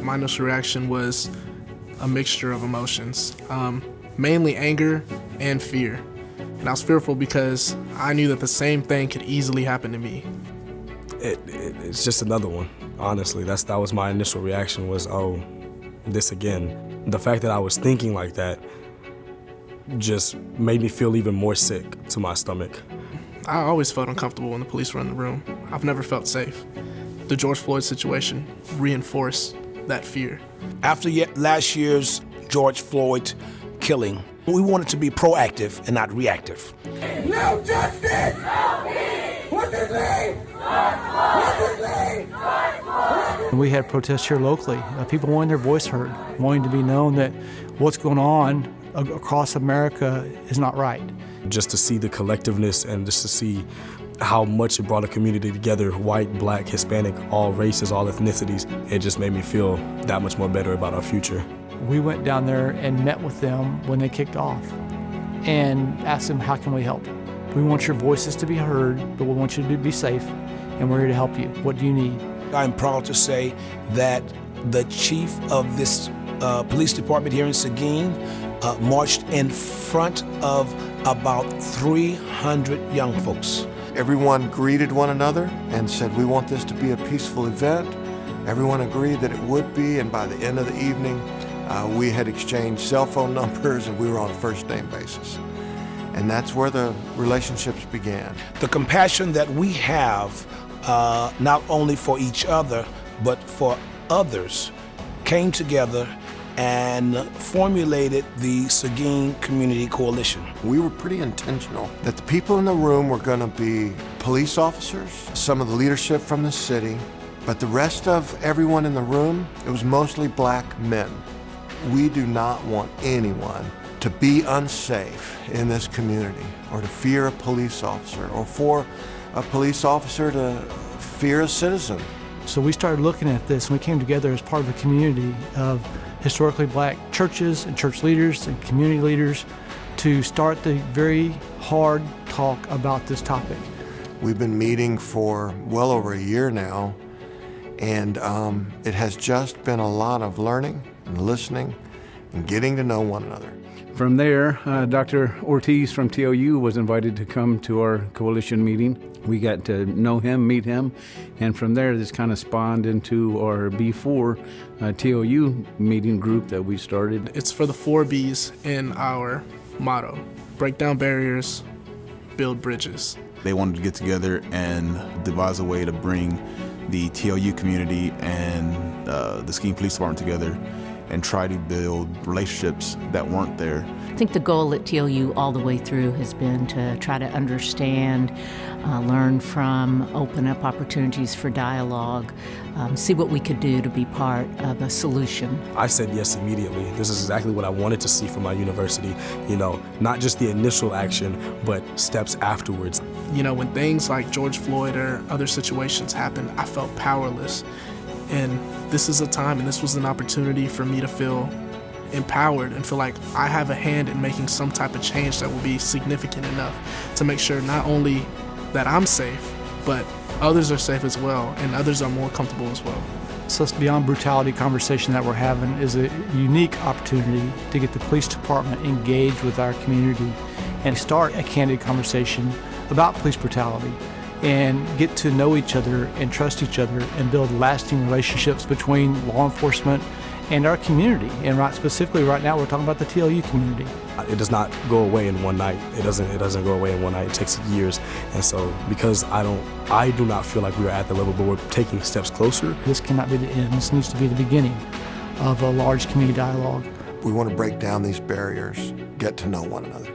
My initial reaction was a mixture of emotions, mainly anger and fear. And I was fearful because I knew that the same thing could easily happen to me. It's just another one, honestly. That was my initial reaction was, oh, this again. The fact that I was thinking like that just made me feel even more sick to my stomach. I always felt uncomfortable when the police were in the room. I've never felt safe. The George Floyd situation reinforced that fear. After last year's George Floyd killing, we wanted to be proactive and not reactive. No justice! No peace! What's his name? What's his name? We had protests here locally, people wanting their voice heard, wanting to be known that what's going on across America is not right. Just to see the collectiveness and just to see how much it brought a community together, white, black, Hispanic, all races, all ethnicities, it just made me feel that much more better about our future. We went down there and met with them when they kicked off and asked them, how can we help? We want your voices to be heard, but we want you to be safe, and we're here to help you. What do you need? I'm proud to say that the chief of this police department here in Seguin marched in front of about 300 young folks. Everyone greeted one another and said, we want this to be a peaceful event. Everyone agreed that it would be, and by the end of the evening, we had exchanged cell phone numbers and we were on a first-name basis. And that's where the relationships began. The compassion that we have, not only for each other, but for others, came together and formulated the Seguin Community Coalition. We were pretty intentional that the people in the room were going to be police officers, some of the leadership from the city, but the rest of everyone in the room, it was mostly black men. We do not want anyone to be unsafe in this community or to fear a police officer or for a police officer to fear a citizen. So we started looking at this and we came together as part of a community of historically black churches and church leaders and community leaders to start the very hard talk about this topic. We've been meeting for well over a year now, and it has just been a lot of learning and listening and getting to know one another. From there, Dr. Ortiz from TLU was invited to come to our coalition meeting. We got to know him, meet him, and from there this kind of spawned into our B4 TLU meeting group that we started. It's for the 4 B's in our motto: break down barriers, build bridges. They wanted to get together and devise a way to bring the TLU community and the Seguin Police Department together and try to build relationships that weren't there. I think the goal at TLU all the way through has been to try to understand, learn from, open up opportunities for dialogue, see what we could do to be part of a solution. I said yes immediately. This is exactly what I wanted to see from my university. You know, not just the initial action, but steps afterwards. You know, when things like George Floyd or other situations happened, I felt powerless. And this is a time and this was an opportunity for me to feel empowered and feel like I have a hand in making some type of change that will be significant enough to make sure not only that I'm safe, but others are safe as well and others are more comfortable as well. So this Beyond Brutality conversation that we're having is a unique opportunity to get the police department engaged with our community and start a candid conversation about police brutality and get to know each other and trust each other and build lasting relationships between law enforcement and our community. And specifically right now we're talking about the TLU community. It does not go away in one night. It doesn't go away in one night. It takes years. And so because I do not feel like we are at the level, but we're taking steps closer. This cannot be the end. This needs to be the beginning of a large community dialogue. We want to break down these barriers, get to know one another.